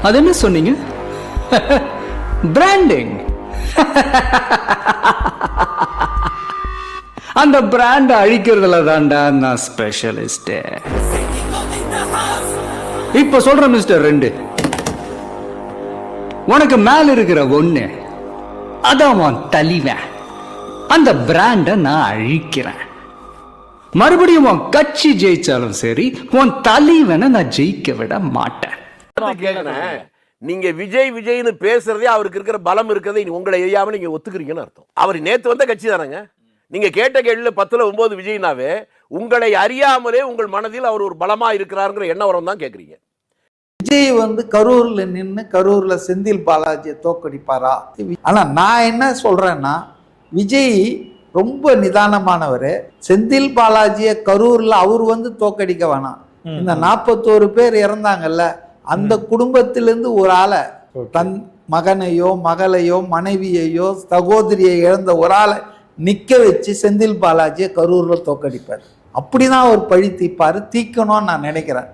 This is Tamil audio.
அது என்ன சொன்னீங்க? பிராண்டிங். அந்த பிராண்ட் அழிக்கிறதுல தான்டா நான் ஸ்பெஷலிஸ்ட். இப்ப சொல்ற மிஸ்டர் 2, உனக்கு மேல இருக்கிற 1 அதான் உன் தலைவன். அந்த பிராண்ட நான் அழிக்கிறேன். மறுபடியும் உன் கட்சி ஜெயிச்சாலும் சரி, உன் தலைவனை நான் ஜெயிக்க விட மாட்டேன். நீங்க விஜய் விஜய்னு பேசுறதே அவருக்கு இருக்கிற பலம் இருக்கிறதை உங்களை எரியாம நீங்க ஒத்துக்கிறீங்கன்னு அர்த்தம். அவர் நேத்து வந்த கட்சி தானங்க. நீங்க கேட்ட கேள்வியில 10ல் 9 விஜய்னாவே உங்களை அறியாமலே உங்கள் மனதில் அவர் ஒரு பலமா இருக்கிறாருங்கிற எண்ணம் வரும் தான் கேட்குறீங்க. விஜய் கரூர்ல நின்று கரூர்ல செந்தில் பாலாஜியை தோக்கடிப்பாரா? ஆனா நான் என்ன சொல்றேன்னா, விஜய் ரொம்ப நிதானமானவர். செந்தில் பாலாஜியை கரூர்ல அவர் தோக்கடிக்க வேணாம். இந்த 41 பேர் இறந்தாங்கல்ல, அந்த குடும்பத்திலிருந்து ஒரு ஆளை, தன் மகனையோ மகளையோ மனைவியையோ சகோதரியை இழந்த ஒரு ஆளை நிக்க வச்சு செந்தில் பாலாஜியை கரூர்ல தோக்கடிப்பார். அப்படிதான் அவர் பழி தீர்ப்பாரு, தீக்கணும்னு நான் நினைக்கிறேன்.